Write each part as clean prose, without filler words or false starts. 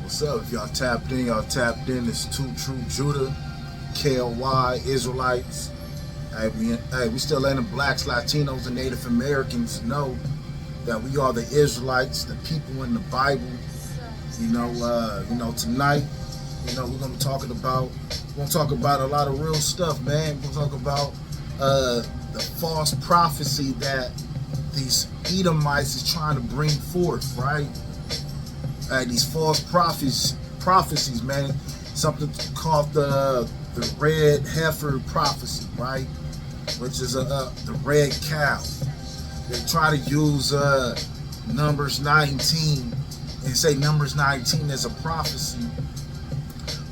What's up? If y'all tapped in. It's Two True Judah, K.O.Y, Israelites. We still letting Blacks, Latinos, and Native Americans know that we are the Israelites, the people in the Bible. Tonight, we're gonna talk about a lot of real stuff, man. We're gonna talk about the false prophecy that these Edomites is trying to bring forth, right? These false prophecies, man. Something called the red heifer prophecy, right? Which is the red cow. They try to use Numbers 19 and say Numbers 19 as a prophecy.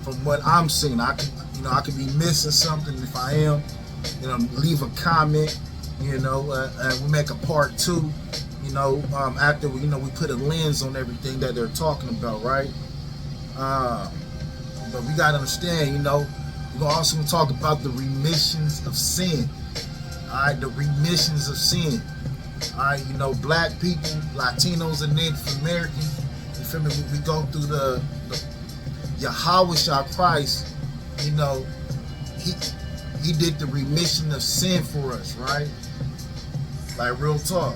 From what I'm seeing, I could be missing something. If I am, leave a comment. And we make a part 2. After we put a lens on everything that they're talking about, right? But we gotta understand, we're also talk about the remissions of sin. All right, the remissions of sin. All right, black people, Latinos, and Native Americans. You feel me? We go through the Yahweh Christ. He did the remission of sin for us, right? Like real talk.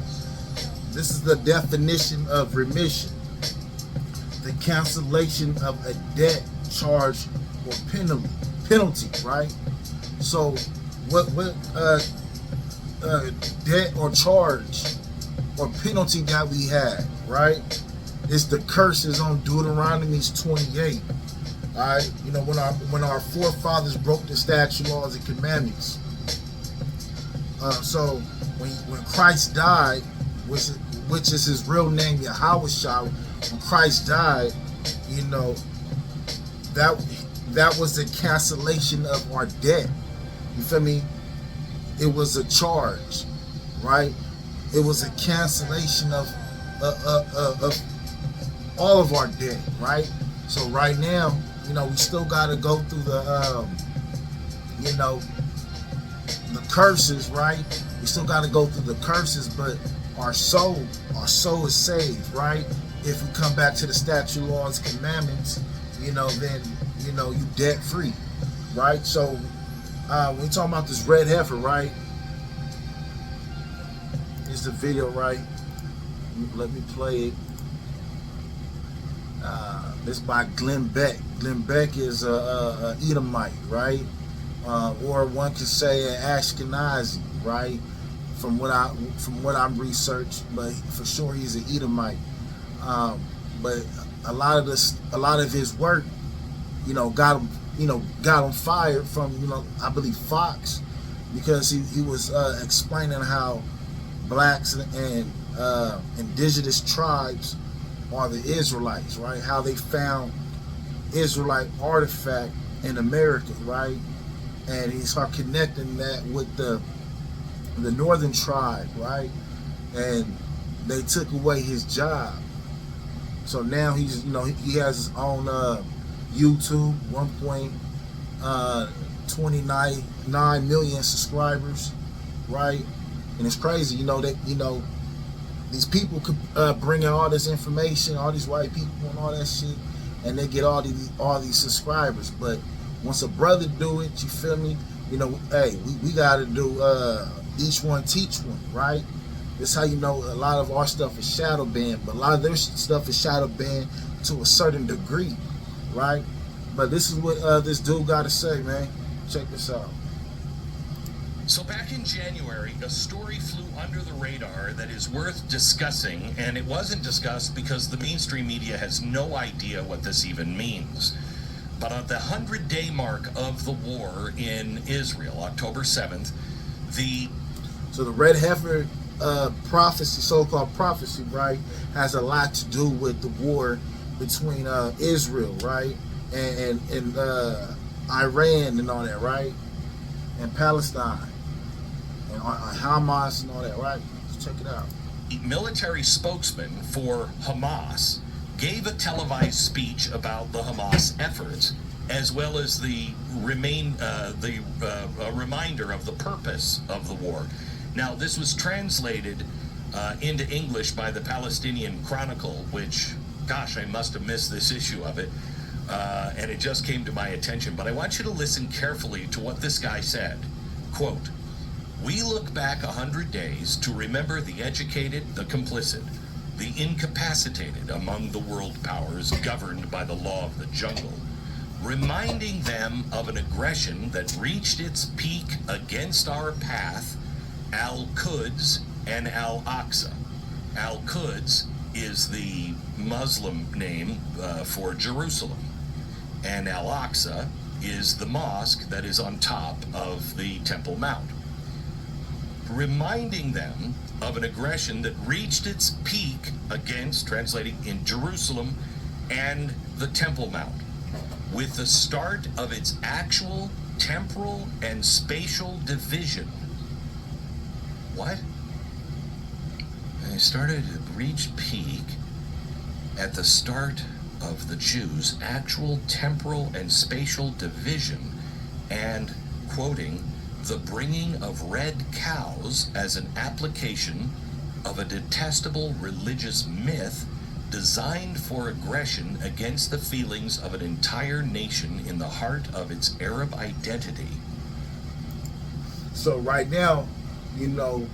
This is the definition of remission: the cancellation of a debt, charge, or penalty, right? So, what debt or charge or penalty that we had, right? It's the curses on Deuteronomy 28. All right, when our forefathers broke the statute, laws, and commandments. So when Christ died, which is his real name, Yahweh. When Christ died, that was the cancellation of our debt. You feel me? It was a charge, right? It was a cancellation of all of our debt, right? So right now, we still got to go through the curses, right? We still got to go through the curses, but our soul is saved, right? If we come back to the statute, laws, commandments, then you debt free, right? So when we talking about this red heifer, right? Here's the video, right? Let me play it. This by Glenn Beck. Glenn Beck is a Edomite, right? Or one could say an Ashkenazi, right? From what I'm researched, but for sure he's an Edomite. But a lot of his work, got him fired from I believe Fox, because he was explaining how blacks and indigenous tribes are the Israelites, right? How they found Israelite artifact in America, right? And he started connecting that with the northern tribe, right? And they took away his job. So now he's, he has his own YouTube, 1.29 million subscribers, right? And it's crazy, these people could bring in all this information, all these white people and all that shit, and they get all these subscribers. But once a brother do it, you feel me? Hey, we got to do each one teach one, right? That's how a lot of our stuff is shadow banned, but a lot of their stuff is shadow banned to a certain degree, right? But this is what this dude got to say, man. Check this out. So back in January, a story flew under the radar that is worth discussing, and it wasn't discussed because the mainstream media has no idea what this even means. But on the 100-day mark of the war in Israel, October 7th, So the red heifer prophecy, so-called prophecy, right, has a lot to do with the war between Israel, right, and Iran and all that, right, and Palestine and Hamas and all that, right. Let's check it out. Military spokesman for Hamas gave a televised speech about the Hamas efforts, as well as the reminder of the purpose of the war. Now, this was translated into English by the Palestinian Chronicle, which, gosh, I must have missed this issue of it, and it just came to my attention. But I want you to listen carefully to what this guy said. Quote, "We look back 100 days to remember the educated, the complicit, the incapacitated among the world powers governed by the law of the jungle, reminding them of an aggression that reached its peak against our path, Al-Quds and Al-Aqsa." Al-Quds is the Muslim name for Jerusalem, and Al-Aqsa is the mosque that is on top of the Temple Mount. Reminding them of an aggression that reached its peak against, translating in Jerusalem, and the Temple Mount, with the start of its actual temporal and spatial division. What? They started to reach peak at the start of the Jews' actual temporal and spatial division, and, quoting, "the bringing of red cows as an application of a detestable religious myth designed for aggression against the feelings of an entire nation in the heart of its Arab identity." So right now, you know,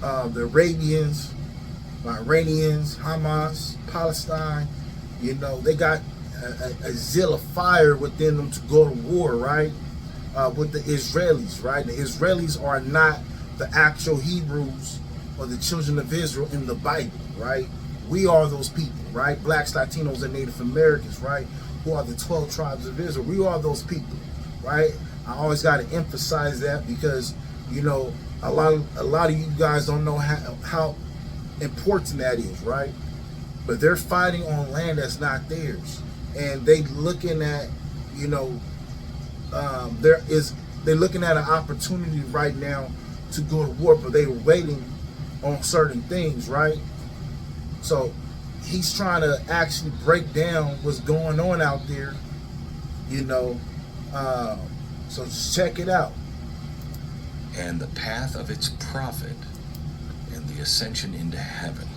the Arabians, Iranians, Hamas, Palestine, you know, they got a zeal of fire within them to go to war, right? With the Israelis, right? The Israelis are not the actual Hebrews or the children of Israel in the Bible, right? We are those people, right? Blacks, Latinos, and Native Americans, right? Who are the 12 tribes of Israel. We are those people, right? I always got to emphasize that because, you know, a lot of you guys don't know how important that is, right? But they're fighting on land that's not theirs, and they looking at, you know, they're looking at an opportunity right now to go to war, but they were waiting on certain things, right? So he's trying to actually break down what's going on out there, you know. So just check it out. "And the path of its prophet and the ascension into heaven."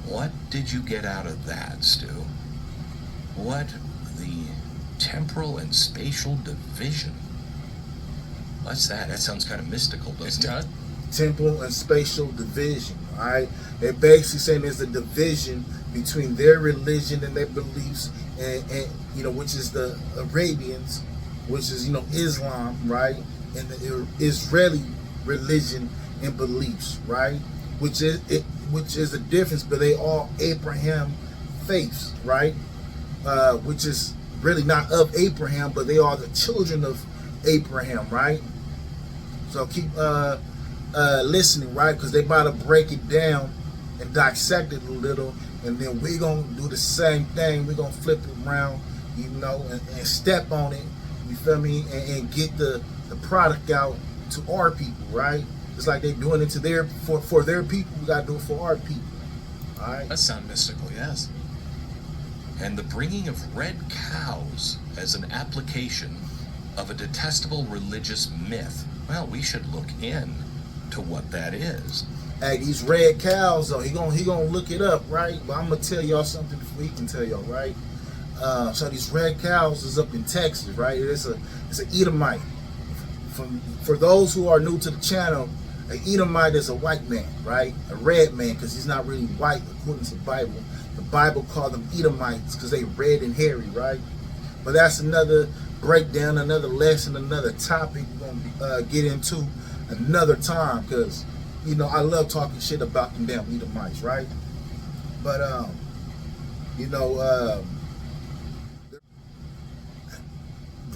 What did you get out of that, Stu? What the temporal and spatial division? What's that? That sounds kind of mystical, doesn't it? Temporal and spatial division, all right? They're basically saying there's a division between their religion and their beliefs, and you know, which is the Arabians, which is, you know, Islam, right? And the Israeli religion and beliefs, right? Which is a difference, but they all Abraham faiths, right? Which is really not of Abraham, but they are the children of Abraham, right? So keep listening, right? Because they about to break it down and dissect it a little, and then we're gonna do the same thing. We're gonna flip it around, you know, and step on it. You feel me? And get the product out to our people, right? It's like they're doing it to for their people. We gotta do it for our people. All right. That sounds mystical, yes. "And the bringing of red cows as an application of a detestable religious myth." Well, we should look in to what that is. Hey, these red cows, though, he gonna look it up, right? But I'm gonna tell y'all something before he can tell y'all, right? So these red cows is up in Texas, right? It's an Edomite. For those who are new to the channel, an Edomite is a white man, right? A red man, because he's not really white according to the Bible. The Bible called them Edomites because they red and hairy, right? But that's another breakdown, another lesson, another topic we're gonna get into another time, because, you know, I love talking shit about them damn Edomites, right? But you know,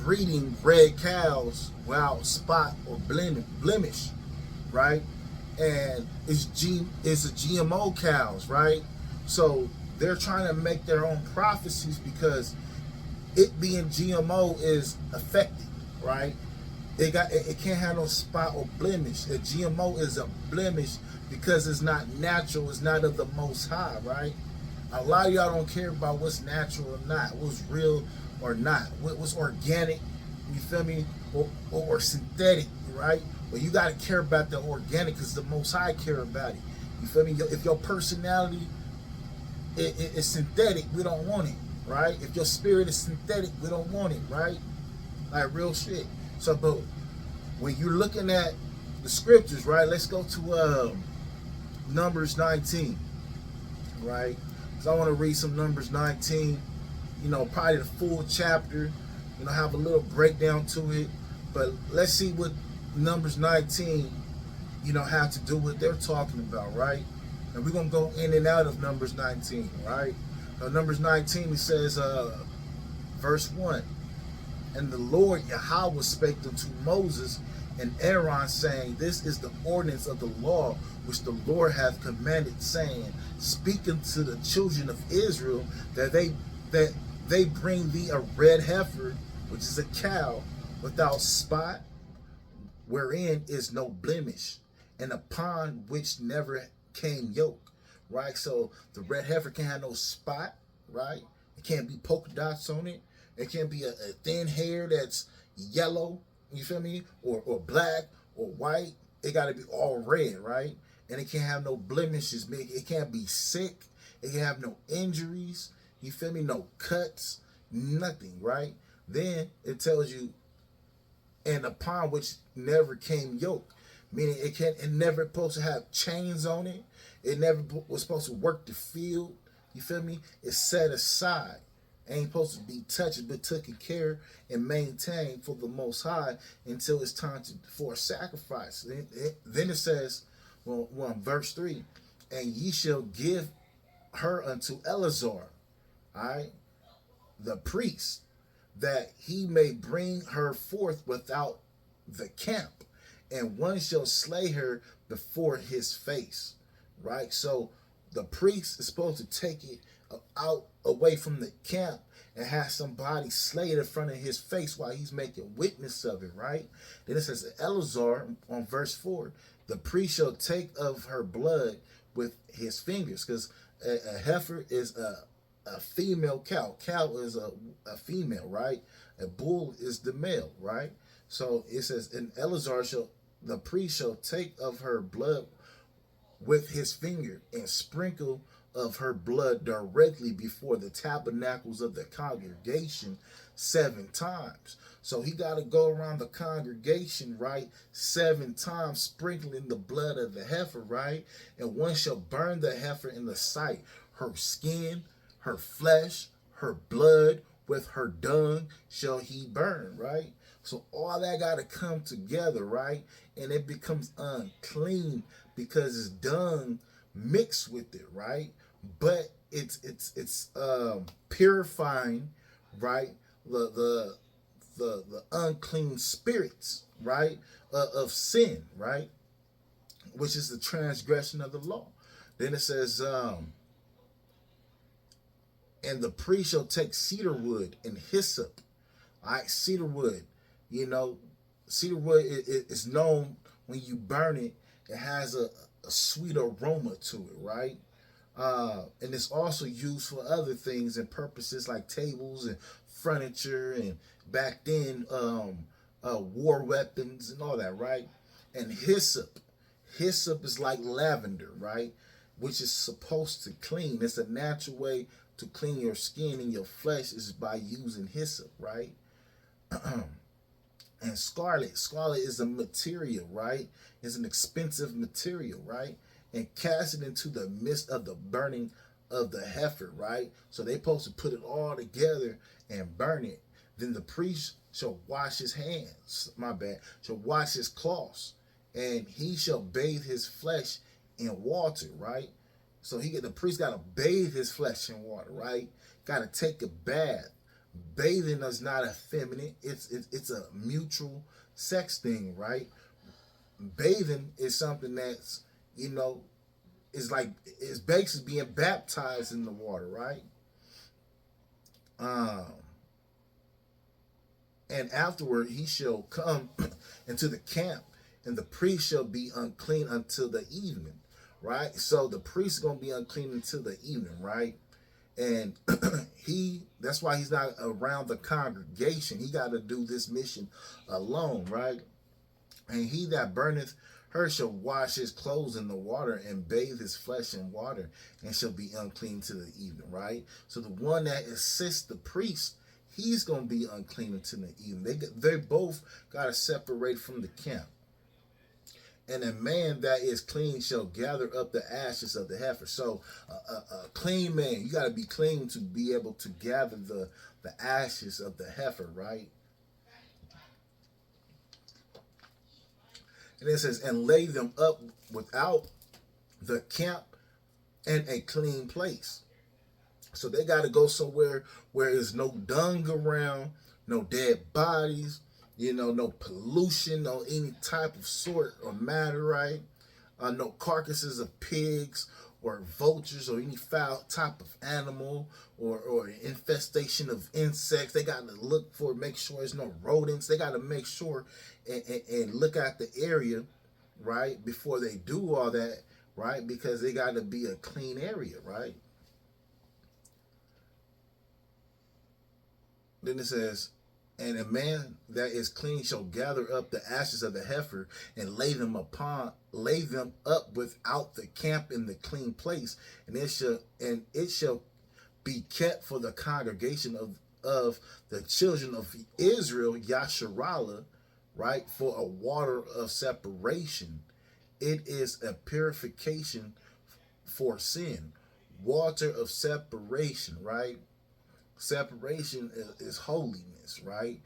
breeding red cows without spot or blemish, right? And it's a GMO cows, right? So they're trying to make their own prophecies because it being GMO is affected, right? It can't have no spot or blemish. A GMO is a blemish because it's not natural, it's not of the Most High, right? A lot of y'all don't care about what's natural or not, what's real or not, what's organic, you feel me, or synthetic, right? But you got to care about the organic because the Most High care about it. You feel me? If your personality is synthetic, we don't want it, right? If your spirit is synthetic, we don't want it, right? Like real shit. So, but when you're looking at the scriptures, right? Let's go to Numbers 19, right? Because I want to read some Numbers 19. You know, probably the full chapter. You know, have a little breakdown to it. But let's see what Numbers 19, you know, have to do what they're talking about, right? And we're gonna go in and out of Numbers 19, right? Now, Numbers 19, it says, verse 1. And the Lord Yahweh spake unto Moses and Aaron, saying, This is the ordinance of the law which the Lord hath commanded, saying, Speak unto the children of Israel that they bring thee a red heifer, which is a cow, without spot, wherein is no blemish, and upon which never came yoke. Right? So the red heifer can't have no spot, right? It can't be polka dots on it. It can't be a thin hair that's yellow, you feel me? Or black or white. It got to be all red, right? And it can't have no blemishes. It can't be sick. It can have no injuries. You feel me? No cuts, nothing, right? Then it tells you, and upon which never came yoke, meaning it never supposed to have chains on it. It never was supposed to work the field. You feel me? It's set aside. Ain't supposed to be touched, but taken care and maintained for the Most High until it's time for a sacrifice. Then it says, well, verse 3, and ye shall give her unto Eleazar, all right, the priest, that he may bring her forth without the camp, and one shall slay her before his face, right? So the priest is supposed to take it out away from the camp and have somebody slay it in front of his face while he's making witness of it, right? Then it says, Eleazar, on verse 4, the priest shall take of her blood with his fingers, because a heifer is a female cow. Cow is a female, right? A bull is the male, right? So it says, and Eleazar the priest shall take of her blood with his finger and sprinkle of her blood directly before the tabernacles of the congregation 7 times. So he got to go around the congregation, right, 7 times, sprinkling the blood of the heifer, right? And one shall burn the heifer in the sight, her skin, her flesh, her blood, with her dung shall he burn, right? So all that got to come together, right? And it becomes unclean because it's dung mixed with it, right? But it's purifying, right? The unclean spirits, right? Of sin, right? Which is the transgression of the law. Then it says, and the priest shall take cedar wood and hyssop. All right, cedar wood. You know, cedar wood is known when you burn it, it has a sweet aroma to it, right? And it's also used for other things and purposes like tables and furniture, and back then war weapons and all that, right? And hyssop is like lavender, right? Which is supposed to clean. It's a natural way to clean your skin and your flesh is by using hyssop, right? And scarlet is a material, right? It's an expensive material, right? And cast it into the midst of the burning of the heifer, right? So they supposed to put it all together and burn it. Then the priest shall wash his hands, shall wash his cloths, and he shall bathe his flesh in water, right? So the priest got to bathe his flesh in water, right? Got to take a bath Bathing is not effeminate. It's a mutual sex thing, right? Bathing is something that's, you know, is like, it's basically being baptized in the water, right? Um, and afterward he shall come into the camp, and the priest shall be unclean until the evening, right? So the priest is gonna be unclean until the evening, right? And that's why he's not around the congregation. He got to do this mission alone, right? And he that burneth her shall wash his clothes in the water and bathe his flesh in water, and shall be unclean to the evening, right? So the one that assists the priest, he's going to be unclean until the evening. They both got to separate from the camp. And a man that is clean shall gather up the ashes of the heifer. So a clean man, you got to be clean to be able to gather the ashes of the heifer, right? And it says, and lay them up without the camp in a clean place. So they got to go somewhere where there's no dung around, no dead bodies, no pollution, no any type of sort or matter, right? No carcasses of pigs or vultures or any foul type of animal, or infestation of insects. They got to look for, make sure there's no rodents. They got to make sure and look at the area, right, before they do all that, right? Because they got to be a clean area, right? Then it says, and a man that is clean shall gather up the ashes of the heifer and lay them up without the camp in the clean place, and it shall be kept for the congregation of the children of Israel, Yasharallah, right, for a water of separation. It is a purification for sin. Water of separation, right? Separation is holiness, right?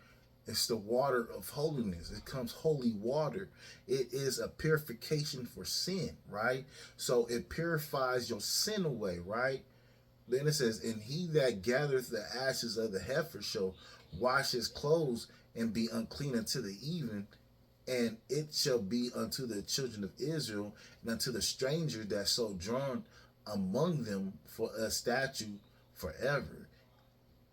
It's the water of holiness. It comes holy water. It is a purification for sin, right? So it purifies your sin away, right? Then it says, and he that gathereth the ashes of the heifer shall wash his clothes and be unclean until the evening, and it shall be unto the children of Israel and unto the stranger that sojourn among them for a statute forever.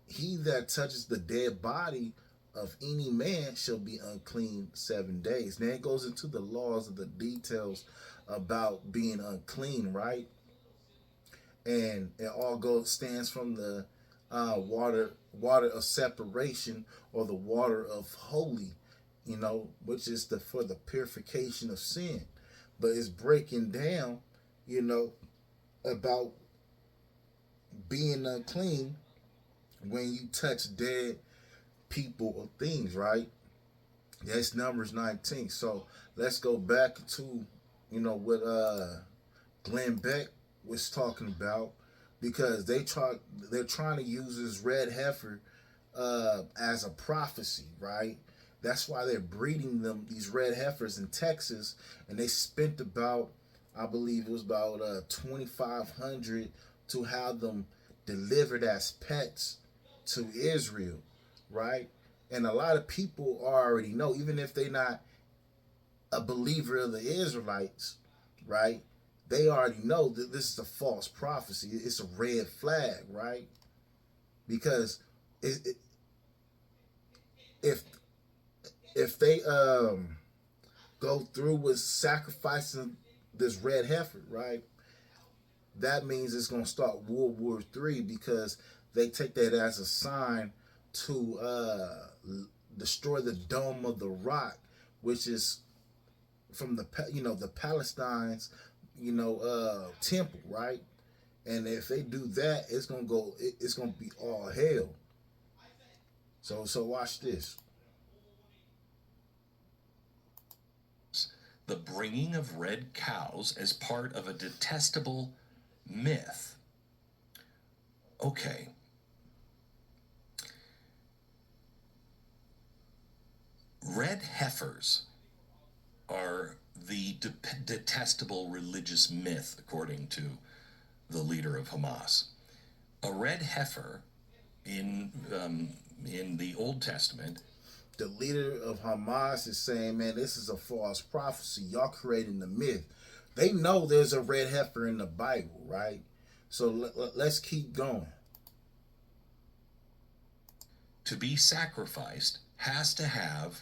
He that touches the dead body of any man shall be unclean 7 days. Now it goes into the laws of the details about being unclean, right? And it all stands from the water of separation, or the water of holy, which is for the purification of sin. But it's breaking down, about being unclean when you touch dead people or things, right? That's Numbers 19. So let's go back to, what Glenn Beck was talking about, because they're trying to use this red heifer as a prophecy, right? That's why they're breeding these red heifers in Texas, and they spent about, I believe it was about $2,500 to have them delivered as pets to Israel, right? And a lot of people already know, even if they're not a believer of the Israelites, right? They already know that this is a false prophecy. It's a red flag, right? Because if they go through with sacrificing this red heifer, right, that means it's going to start World War III, because they take that as a sign to destroy the Dome of the Rock, which is from the Palestinians, temple, right? And if they do that, it's gonna be all hell. So watch this. The bringing of red cows as part of a detestable myth. Okay. Red heifers are the detestable religious myth, according to the leader of Hamas. A red heifer in the Old Testament. The leader of Hamas is saying, man, this is a false prophecy. Y'all creating the myth. They know there's a red heifer in the Bible, right? So let's keep going. To be sacrificed has to have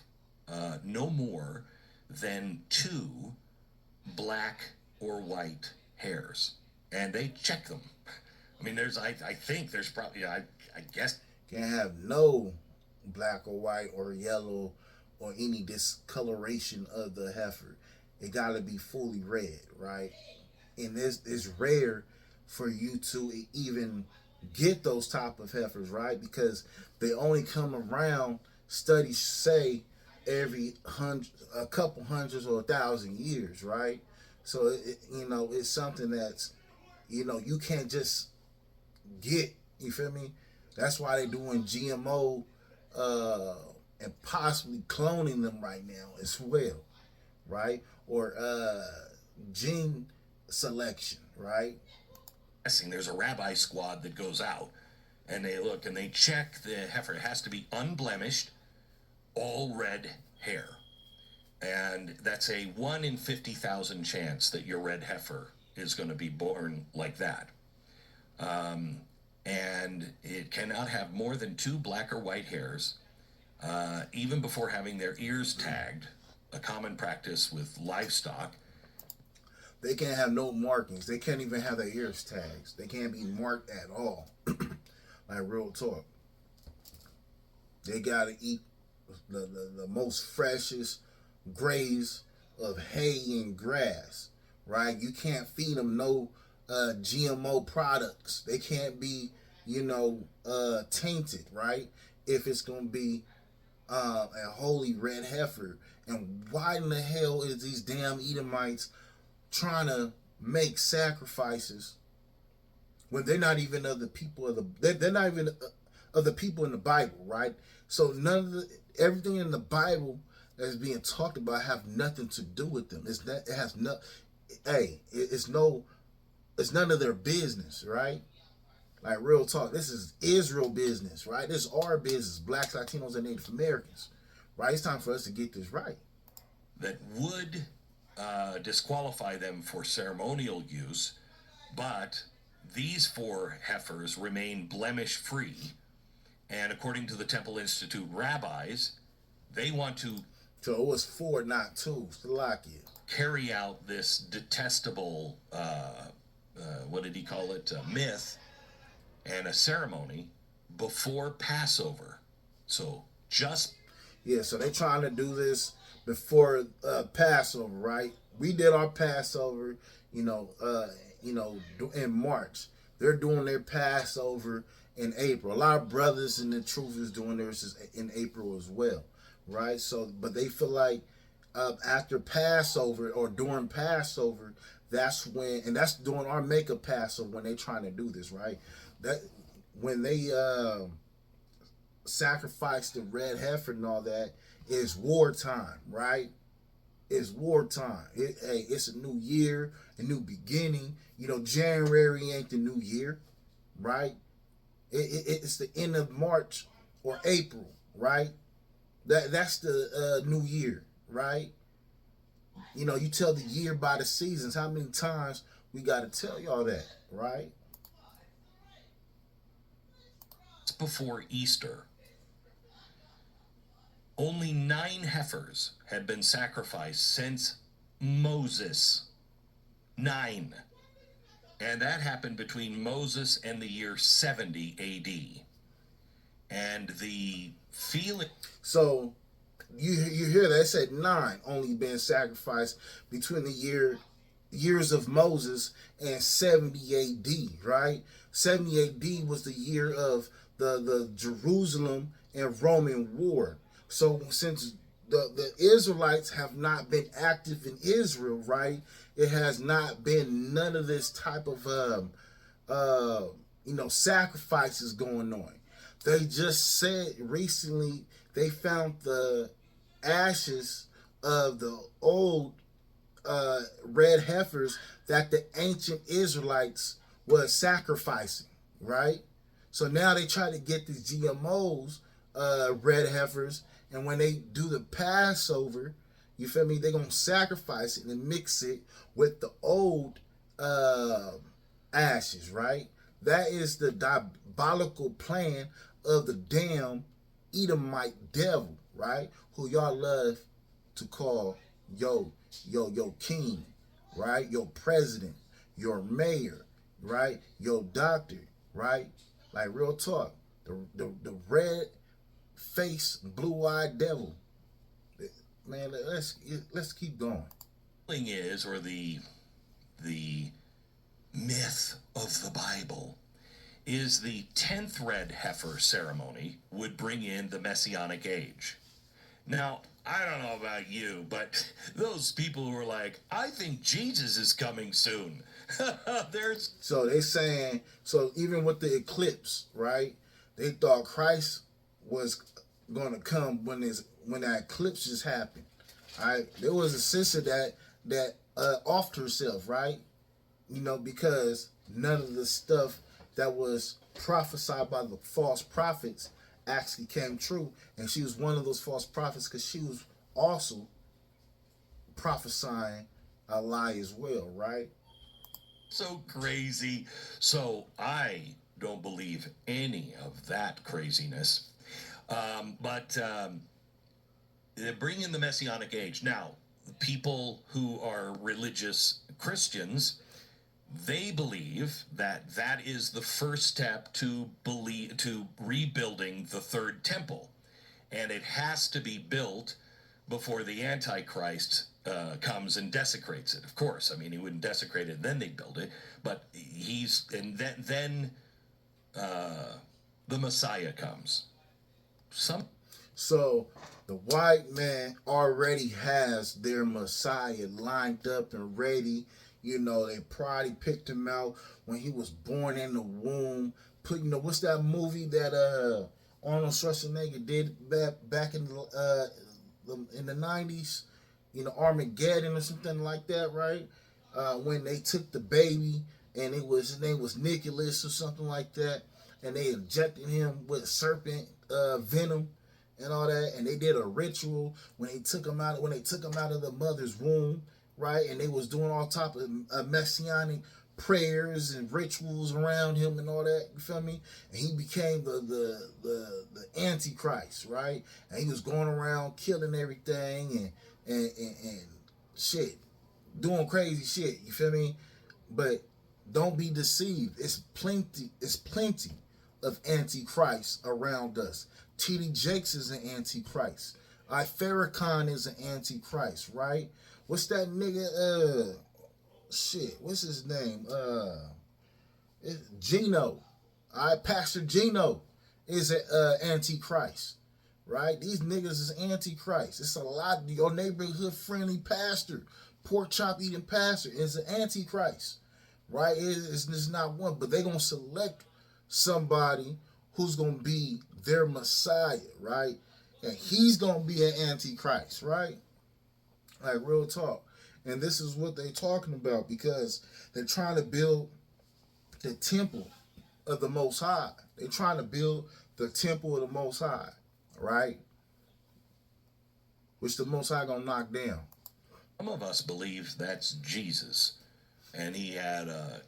no more than 2 black or white hairs. And they check them. I mean, I think there's probably, I guess. Can't have no black or white or yellow or any discoloration of the heifer. It got to be fully red, right? And it's rare for you to even get those type of heifers, right? Because they only come around, studies say, every a couple hundreds or 1,000 years, right? So it's something that's you can't just get. You feel me? That's why they're doing GMO and possibly cloning them right now as well, right? Or gene selection, right? There's a rabbi squad that goes out and they look and they check the heifer. It has to be unblemished, all red hair. And that's a 1 in 50,000 chance that your red heifer is going to be born like that. And it cannot have more than 2 black or white hairs, even before having their ears tagged, a common practice with livestock. They can't have no markings. They can't even have their ears tags. They can't be marked at all. Like real talk. They gotta eat the most freshest graze of hay and grass, right? You can't feed them no GMO products. They can't be, tainted, right? If it's gonna be a holy red heifer. And why in the hell is these damn Edomites trying to make sacrifices when they're not even of the people of they're not even of the people in the Bible, right? So everything in the Bible that's being talked about have nothing to do with them. It's none of their business, right? Like real talk. This is Israel business, right? This is our business, blacks, Latinos, and Native Americans, right? It's time for us to get this right. That would disqualify them for ceremonial use, but these 4 heifers remain blemish-free, and according to the Temple Institute rabbis, they want to. So it was 4, not 2. Salakia. Carry out this detestable, what did he call it, myth and a ceremony before Passover. So just. Yeah, so they're trying to do this before Passover, right? We did our Passover, in March. They're doing their Passover in April. A lot of brothers in the truth is doing theirs in April as well, right? So, but they feel like after Passover or during Passover, that's when, and that's during our makeup Passover when they're trying to do this, right? That when they sacrifice the red heifer and all that, is wartime, right? It's wartime. It's a new year, a new beginning. January ain't the new year, right? It's the end of March or April, right? That's the new year, right? You tell the year by the seasons. How many times we got to tell y'all that, right? It's before Easter. Only 9 heifers had been sacrificed since Moses. 9. And that happened between Moses and the year 70 A.D. And the feeling. So you hear that? It said 9 only been sacrificed between the years of Moses and 70 A.D., right? 70 A.D. was the year of the Jerusalem and Roman war. So since the Israelites have not been active in Israel, right? It has not been none of this type of sacrifices going on. They just said recently they found the ashes of the old red heifers that the ancient Israelites was sacrificing, right? So now they try to get these GMOs, red heifers, and when they do the Passover, you feel me? They're gonna sacrifice it and mix it with the old ashes, right? That is the diabolical plan of the damn Edomite devil, right? Who y'all love to call yo king, right? Your president, your mayor, right? Your doctor, right? Like real talk. The red face, blue eyed devil. Man, let's keep going. Thing is, or the myth of the Bible is the 10th red heifer ceremony would bring in the Messianic Age. Now, I don't know about you, but those people who are like, I think Jesus is coming soon. There's So they saying, so even with the eclipse, right? They thought Christ was gonna come when that eclipse just happened. All right, there was a sister that offed herself, right? You know, because none of the stuff that was prophesied by the false prophets actually came true, and she was one of those false prophets because she was also prophesying a lie as well, right? so crazy. So I don't believe any of that craziness. But they bring in the Messianic Age. Now, people who are religious Christians, they believe that that is the first step to rebuilding the third temple, and it has to be built before the Antichrist comes and desecrates it. Of course, I mean, he wouldn't desecrate it and then they'd build it, but then the Messiah comes. So the white man already has their Messiah lined up and ready. You know, they probably picked him out when he was born in the womb. What's that movie that Arnold Schwarzenegger did back in the 90s? You know, Armageddon or something like that, right? When they took the baby and his name was Nicholas or something like that, and they injected him with serpent venom and all that, and they did a ritual when they took him out of the mother's womb, right? And they was doing all type of messianic prayers and rituals around him and all that. You feel me? And he became the Antichrist, right? And he was going around killing everything and shit, doing crazy shit. You feel me? But don't be deceived. It's plenty of Antichrist around us. T.D. Jakes is an Antichrist. Farrakhan is an Antichrist, right? What's that nigga? What's his name? It's Gino. Pastor Gino is an Antichrist, right? These niggas is Antichrist. It's a lot. Your neighborhood friendly pastor, pork chop eating pastor is an Antichrist, right? It's not one, but they gonna select somebody who's gonna be their Messiah, right? And he's gonna be an Antichrist, right? Like real talk. And this is what they're talking about because they're trying to build the temple of the Most High. They're trying to build the temple of the Most High, right? Which the Most High gonna knock down. Some of us believe that's Jesus, and he had a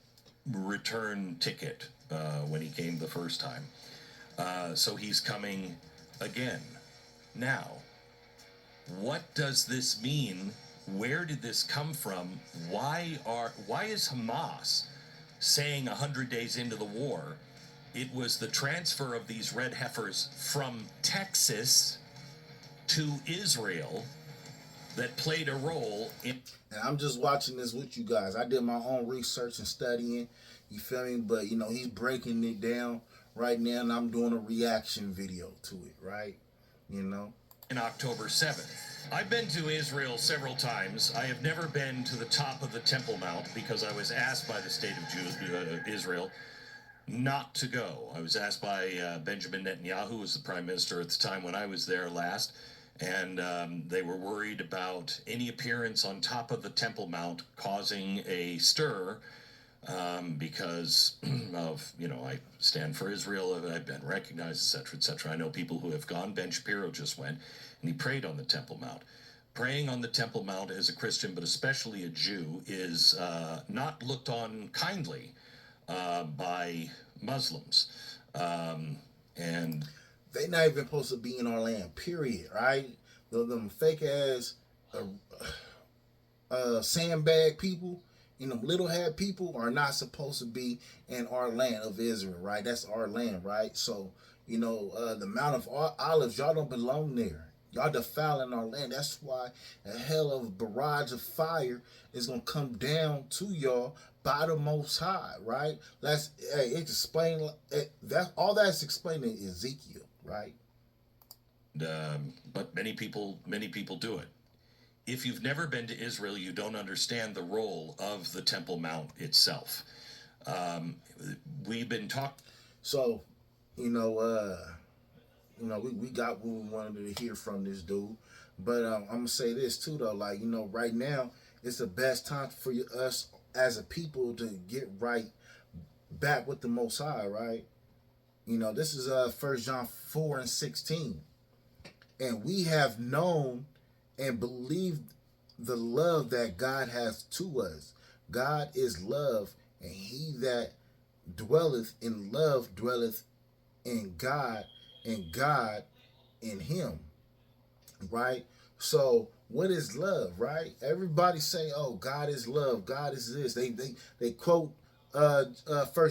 return ticket when he came the first time. So he's coming again. Now, what does this mean? Where did this come from? Why is Hamas saying 100 days into the war it was the transfer of these red heifers from Texas to Israel that played a role in... And I'm just watching this with you guys. I did my own research and studying, you feel me? But, you know, he's breaking it down right now, and I'm doing a reaction video to it, right? You know? In October 7th. I've been to Israel several times. I have never been to the top of the Temple Mount because I was asked by the state of Israel not to go. I was asked by Benjamin Netanyahu, who was the prime minister at the time when I was there last, and they were worried about any appearance on top of the Temple Mount causing a stir because of, I stand for Israel, I've been recognized, etc., etc. I know people who have gone. Ben Shapiro just went, and he prayed on the Temple Mount. Praying on the Temple Mount as a Christian, but especially a Jew, is not looked on kindly by Muslims. And they not even supposed to be in our land, period, right? Them fake ass sandbag people, them little hat people are not supposed to be in our land of Israel, right? That's our land, right? So, the Mount of Olives, y'all don't belong there. Y'all defiling our land. That's why a hell of a barrage of fire is gonna come down to y'all by the Most High, right? It's explained. All that's explained in Ezekiel, right? But many people do it. If you've never been to Israel, you don't understand the role of the Temple Mount itself. We've been talking. So, we got what we wanted to hear from this dude. But I'm going to say this too, though. Right now, it's the best time for us as a people to get right back with the Most High, right? This is 1 John 4:16. And we have known and believed the love that God has to us. God is love, and he that dwelleth in love dwelleth in God, and God in him, right? So what is love, right? Everybody say, oh, God is love, God is this. They quote 1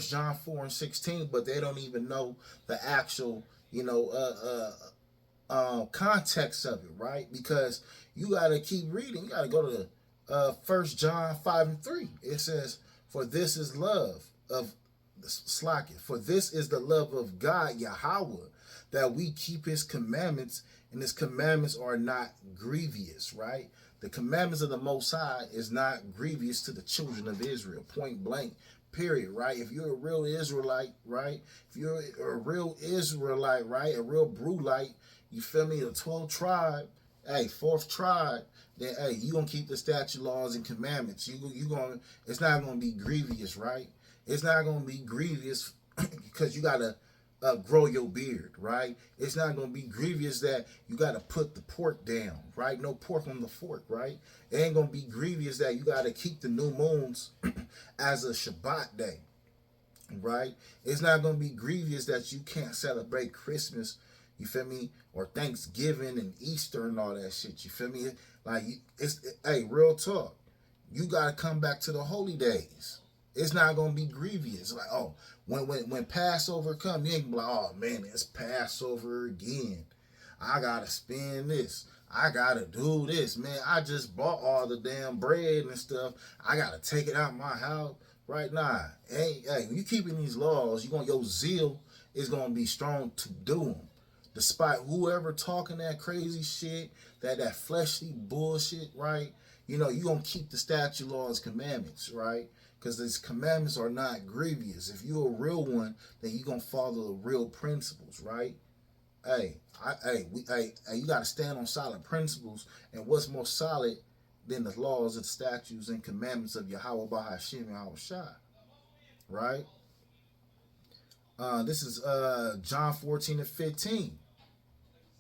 John 4:16, but they don't even know the actual context of it, right? Because you got to keep reading. You got to go to 1 John 5:3. It says, for this is love of Slacken. For this is the love of God, Yahweh, that we keep his commandments, and his commandments are not grievous, right? The commandments of the Most High is not grievous to the children of Israel, point blank, period, right? If you're a real Israelite, right? If you're a real Israelite, right? A real Brulite, you feel me? The 12th tribe, fourth tribe, then you gonna keep the statute, laws, and commandments. It's not gonna be grievous, right? It's not gonna be grievous because you gotta grow your beard, right? It's not gonna be grievous that you gotta put the pork down, right? No pork on the fork, right? It ain't gonna be grievous that you gotta keep the new moons as a Shabbat day, right? It's not gonna be grievous that you can't celebrate Christmas, you feel me, or Thanksgiving and Easter and all that shit. You feel me? Real talk. You gotta come back to the holy days. It's not gonna be grievous. When Passover come, you ain't gonna be like, oh man, it's Passover again. I gotta spend this. I gotta do this, man. I just bought all the damn bread and stuff. I gotta take it out of my house right now. When you keeping these laws, your zeal is gonna be strong to do them. Despite whoever talking that crazy shit, that fleshly bullshit, right? You gonna keep the statute, laws, commandments, right? Because these commandments are not grievous. If you're a real one, then you're gonna follow the real principles, right? You gotta stand on solid principles. And what's more solid than the laws and statutes and commandments of Yahweh Bahashim Yahweh Shai, right? This is John 14:15.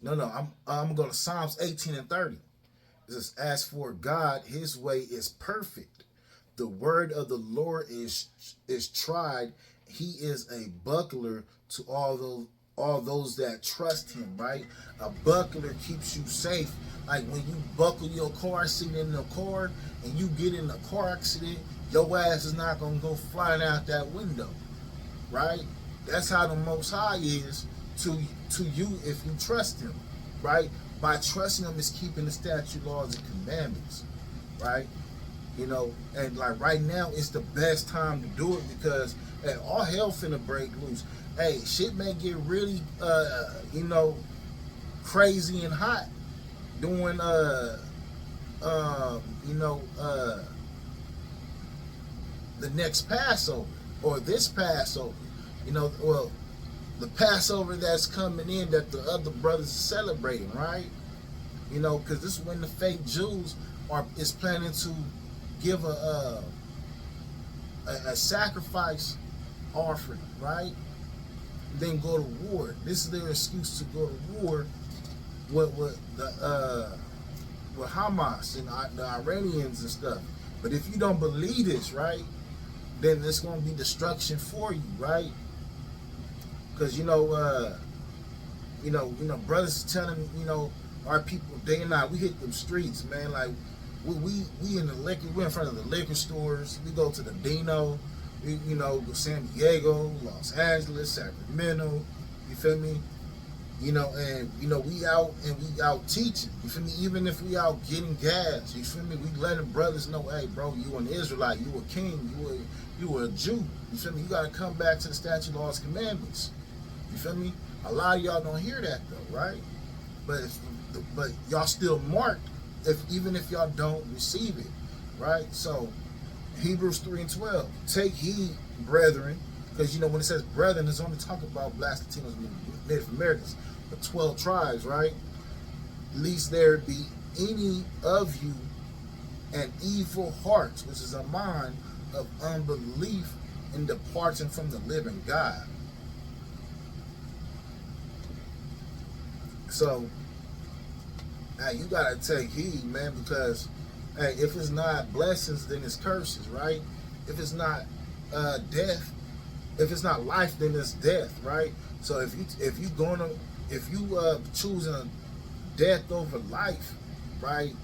No, I'm gonna go to Psalms 18:30. It says, as for God, his way is perfect. The word of the Lord is tried. He is a buckler to all those that trust him, right? A buckler keeps you safe. Like when you buckle your car seat in the car and you get in a car accident, your ass is not gonna go flying out that window, right? That's how the Most High is to you if you trust him, right? By trusting him is keeping the statute, laws, and commandments, right? And like right now, it's the best time to do it because all hell finna break loose. Shit may get really, crazy and hot during, the next Passover or this Passover. The Passover that's coming in that the other brothers are celebrating, right? Because this is when the fake Jews is planning to give a sacrifice offering, right? Then go to war. This is their excuse to go to war with Hamas and the Iranians and stuff. But if you don't believe this, right, then it's going to be destruction for you, right? Because brothers telling our people day and night, we hit them streets, man. Like we in the liquor, we're in front of the liquor stores. We go to the Dino, go San Diego, Los Angeles, Sacramento. You feel me? And we out teaching. You feel me? Even if we out getting gas, you feel me? We letting brothers know, hey, bro, you an Israelite, you a king, you were a Jew. You feel me? You gotta come back to the statute, laws, commandments. You feel me? A lot of y'all don't hear that though, right? But y'all still marked even if y'all don't receive it, right? So Hebrews 3:12, take heed, brethren, because when it says brethren, it's only talking about Blacks, Latinos, Native Americans, the 12 tribes, right? Lest there be any of you an evil heart, which is a mind of unbelief in departing from the living God. So, hey, you gotta take heed, man, because hey, if it's not blessings, then it's curses, right? If it's not death, if it's not life, then it's death, right? So if you choosing death over life, right?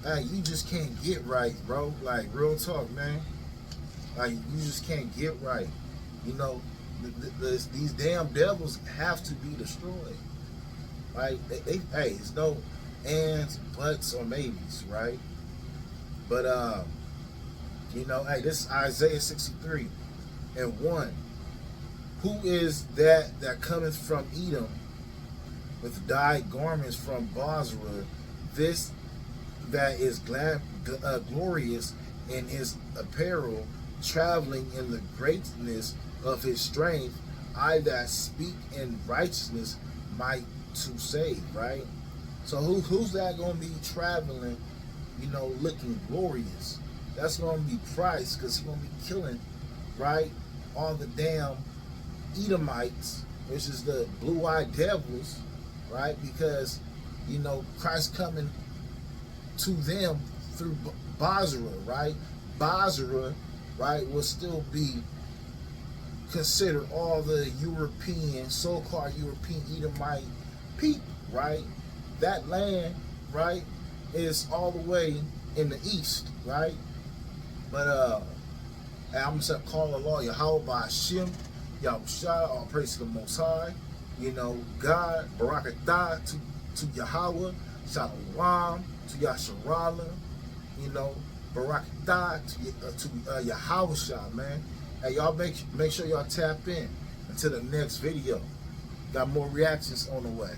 Hey, you just can't get right, bro. Like real talk, man. Like you just can't get right. These damn devils have to be destroyed. Right? Hey, it's no ands, buts, or maybes, right? But hey, this is Isaiah 63:1. Who is that cometh from Edom with dyed garments from Bozrah? This that is glorious in his apparel, traveling in the greatness of his strength. I that speak in righteousness might to save, right? So who's that going to be traveling, looking glorious? That's going to be Christ, because he's going to be killing, right, all the damn Edomites, which is the blue-eyed devils, right? Because Christ coming to them through Bozrah, right? Bozrah, right, will still be considered all the European, so-called European Edomite people, right? That land, right, is all the way in the east, right? But I'm gonna call the law Yahweh by Hashem, Yahushua, all praise to the Most High. God, Barakatah to Yahweh, Shalom to Yasharala, Barakatah to Yahushua, man. Hey, y'all make sure y'all tap in until the next video. Got more reactions on the way.